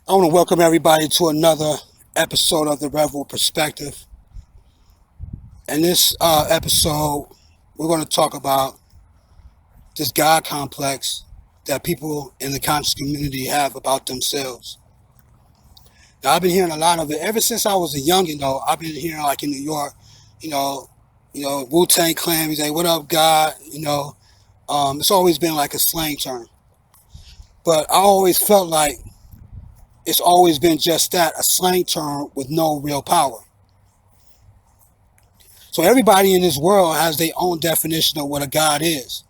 I want to welcome everybody to another episode of the REVO Perspective. In this episode, we're going to talk about this God complex that people in the conscious community have about themselves. Now, I've been hearing a lot of it ever since I was a youngin'. Though I've been hearing, like in New York, you know, Wu-Tang Clan. We say, "What up, God?" It's always been like a slang term, but I always felt like it's always been just that, a slang term with no real power. So everybody in this world has their own definition of what a God is,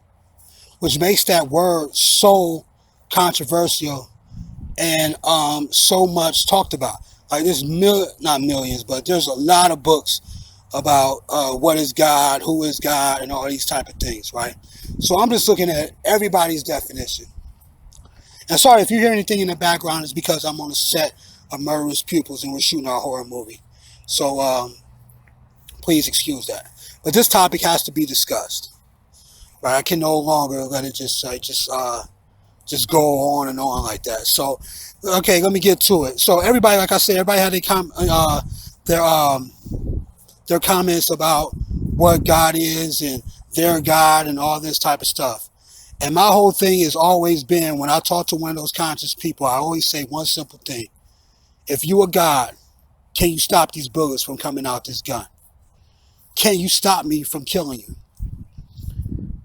which makes that word so controversial and so much talked about. Like there's not millions, but there's a lot of books about what is God, who is God, and all these type of things, right? So I'm just looking at everybody's definition. And sorry if you hear anything in the background, it's because I'm on a set of Murderous Pupils and we're shooting our horror movie. So please excuse that. But this topic has to be discussed. Right? I can no longer let it just go on and on like that. So okay, let me get to it. So everybody, like I said, everybody had their their comments about what God is and their God and all this type of stuff. And my whole thing has always been, when I talk to one of those conscious people, I always say one simple thing. If you are God, can you stop these bullets from coming out this gun? Can you stop me from killing you?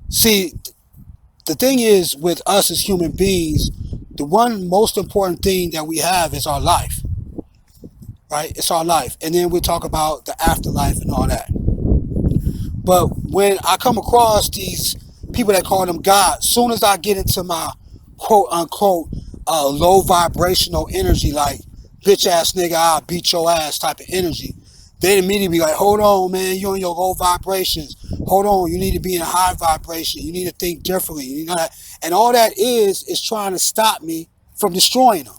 See, the thing is with us as human beings, the one most important thing that we have is our life, right? It's our life. And then we talk about the afterlife and all that. But when I come across these people that call them God, soon as I get into my quote unquote low vibrational energy, like bitch ass nigga, I'll beat your ass type of energy, they immediately be like, hold on, man, you're in your low vibrations. Hold on, you need to be in high vibration. You need to think differently. You know that, and all that is trying to stop me from destroying them.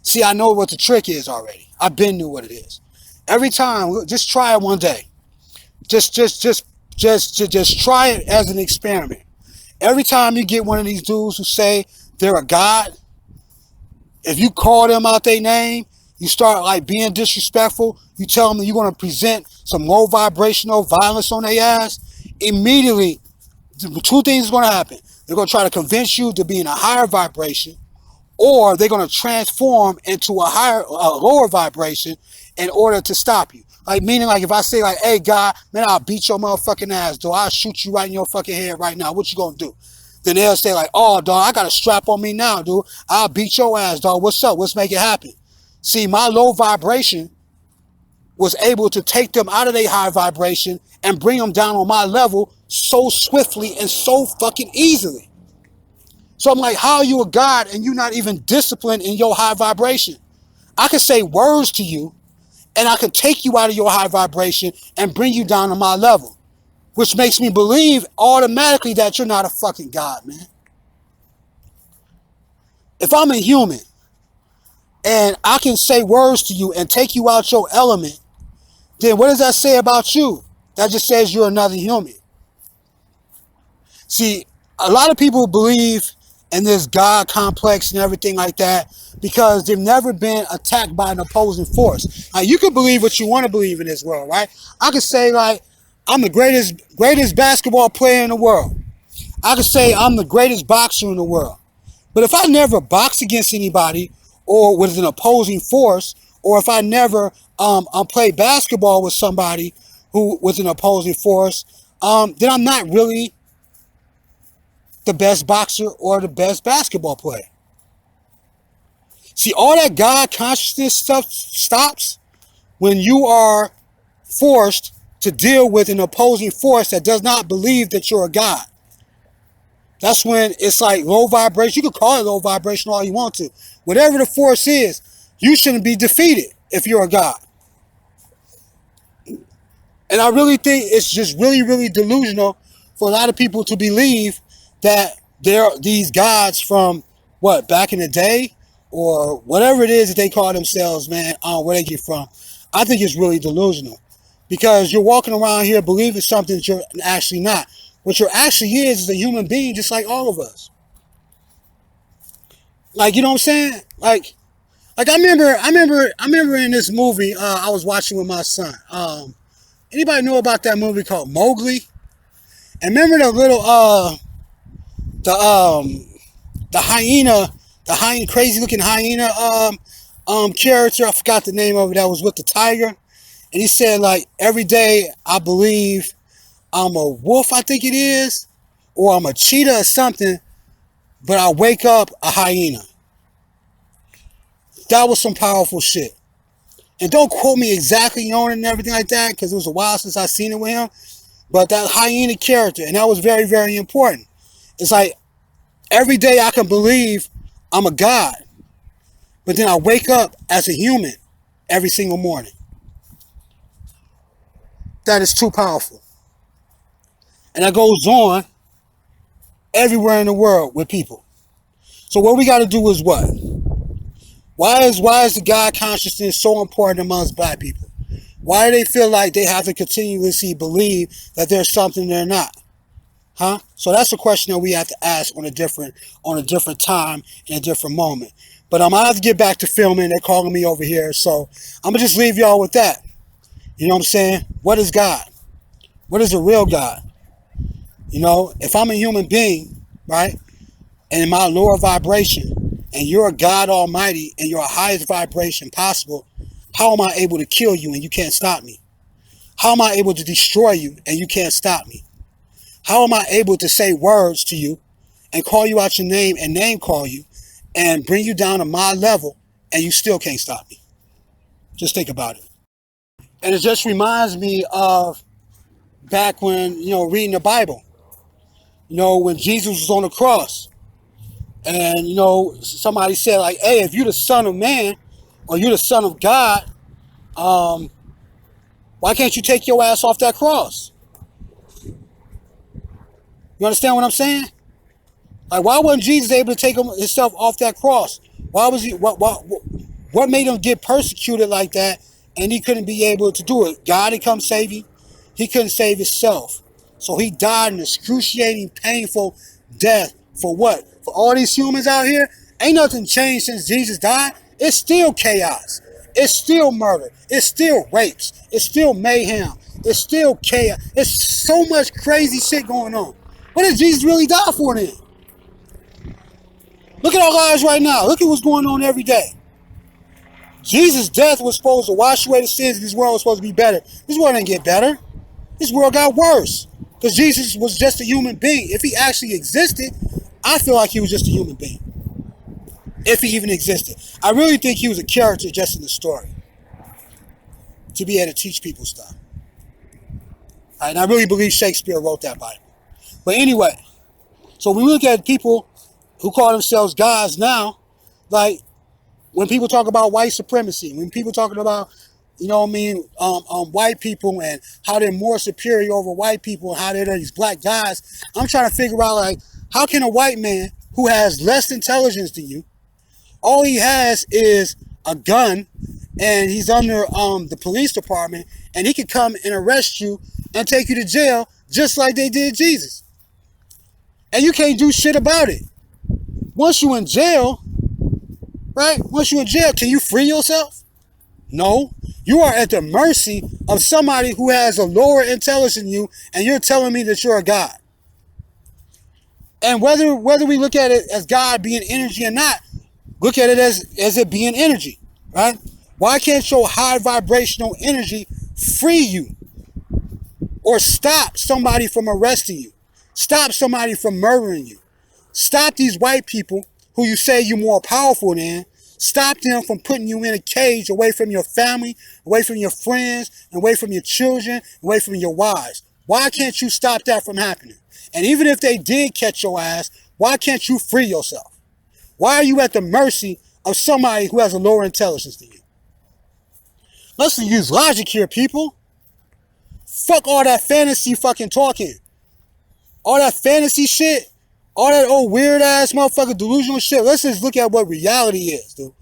See, I know what the trick is already. I've been knew what it is. Every time, just try it one day. Just try it as an experiment. Every time you get one of these dudes who say they're a god, if you call them out their name, you start like being disrespectful, you tell them that you're going to present some low vibrational violence on their ass, immediately two things are going to happen. They're going to try to convince you to be in a higher vibration, or they're going to transform into a lower vibration in order to stop you. Like, meaning, like, if I say, like, hey, God, man, I'll beat your motherfucking ass, dog. I'll shoot you right in your fucking head right now. What you gonna do? Then they'll say, like, oh, dog, I got a strap on me now, dude. I'll beat your ass, dog. What's up? Let's make it happen. See, my low vibration was able to take them out of their high vibration and bring them down on my level so swiftly and so fucking easily. So I'm like, how are you a God and you're not even disciplined in your high vibration? I can say words to you, and I can take you out of your high vibration and bring you down to my level, which makes me believe automatically that you're not a fucking God, man. If I'm a human and I can say words to you and take you out your element, then what does that say about you? That just says you're another human. See, a lot of people believe in this God complex and everything like that because they've never been attacked by an opposing force. Now, you can believe what you want to believe in this world, right? I could say, like, I'm the greatest basketball player in the world. I could say I'm the greatest boxer in the world. But if I never box against anybody or with an opposing force, or if I never play basketball with somebody who was an opposing force, then I'm not really the best boxer or the best basketball player. See, all that God consciousness stuff stops when you are forced to deal with an opposing force that does not believe that you're a God. That's when it's like low vibration. You can call it low vibration all you want to. Whatever the force is, you shouldn't be defeated if you're a God. And I really think it's just really, really delusional for a lot of people to believe that they're these gods from what, back in the day, or whatever it is that they call themselves, man, where they get from. I think it's really delusional because you're walking around here believing something that you're actually not. What you're actually is a human being just like all of us. Like, you know what I'm saying? Like, Like I remember in this movie I was watching with my son. Anybody know about that movie called Mowgli? And remember the little the the hyena, crazy looking hyena character. I forgot the name of it. That was with the tiger, and he said like every day I believe I'm a wolf. I think it is, or I'm a cheetah or something. But I wake up a hyena. That was some powerful shit. And don't quote me exactly on it and everything like that, because it was a while since I seen it with him. But that hyena character, and that was very, very important. It's like every day I can believe I'm a god, but then I wake up as a human every single morning. That is too powerful. And that goes on everywhere in the world with people. So what we got to do is what? Why is the God consciousness so important amongst black people? Why do they feel like they have to continuously believe that there's something they're not? Huh? So that's a question that we have to ask on a different time in a different moment. But I'm gonna have to get back to filming. They're calling me over here, so I'm gonna just leave y'all with that. You know what I'm saying? What is God? What is a real God? You know, if I'm a human being, right, and in my lower vibration, and you're a God Almighty and your highest vibration possible, how am I able to kill you and you can't stop me? How am I able to destroy you and you can't stop me? How am I able to say words to you and call you out your name and name call you and bring you down to my level and you still can't stop me? Just think about it. And it just reminds me of back when, reading the Bible, when Jesus was on the cross. And, somebody said, like, hey, if you're the Son of Man or you're the Son of God, why can't you take your ass off that cross? You understand what I'm saying? Like, why wasn't Jesus able to take himself off that cross? Why was he? What made him get persecuted like that and he couldn't be able to do it? God had come save him. He couldn't save himself. So he died an excruciating, painful death. For what? For all these humans out here? Ain't nothing changed since Jesus died. It's still chaos. It's still murder. It's still rapes. It's still mayhem. It's still chaos. It's so much crazy shit going on. What did Jesus really die for then? Look at our lives right now. Look at what's going on every day. Jesus' death was supposed to wash away the sins. This world was supposed to be better. This world didn't get better. This world got worse. Because Jesus was just a human being. If he actually existed, I feel like he was just a human being. If he even existed. I really think he was a character just in the story. To be able to teach people stuff. And I really believe Shakespeare wrote that Bible. But anyway, so we look at people who call themselves gods now, like when people talk about white supremacy, when people talking about, white people and how they're more superior over white people and how they're these black guys, I'm trying to figure out, like, how can a white man who has less intelligence than you, all he has is a gun and he's under the police department and he could come and arrest you and take you to jail just like they did Jesus. And you can't do shit about it. Once you're in jail, right? Once you're in jail, can you free yourself? No. You are at the mercy of somebody who has a lower intelligence than you, and you're telling me that you're a God. And whether we look at it as God being energy or not, look at it as it being energy, right? Why can't your high vibrational energy free you? Or stop somebody from arresting you? Stop somebody from murdering you? Stop these white people who you say you're more powerful than. Stop them from putting you in a cage away from your family, away from your friends, away from your children, away from your wives. Why can't you stop that from happening? And even if they did catch your ass, why can't you free yourself? Why are you at the mercy of somebody who has a lower intelligence than you? Let's use logic here, people. Fuck all that fantasy fucking talking. All that fantasy shit. All that old weird ass motherfucker delusional shit. Let's just look at what reality is, dude.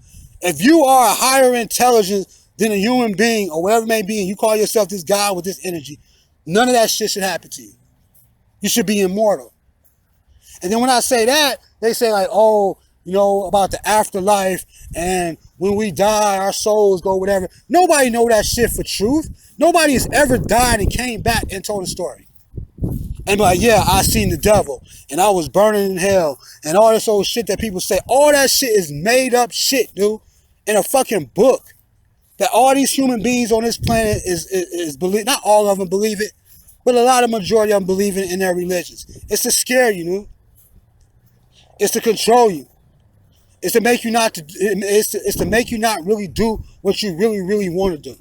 If you are a higher intelligence than a human being or whatever it may be, and you call yourself this God with this energy, none of that shit should happen to you. You should be immortal. And then when I say that, they say like, oh, you know, about the afterlife, and when we die, our souls go whatever. Nobody know that shit for truth. Nobody has ever died and came back and told a story. And be like, yeah, I seen the devil, and I was burning in hell, and all this old shit that people say. All that shit is made up shit, dude, in a fucking book. That all these human beings on this planet is believe. Not all of them believe it, but a lot of majority of them believe it in their religions. It's to scare you, dude. It's to control you. It's to make you not to. It's to make you not really do what you really want to do.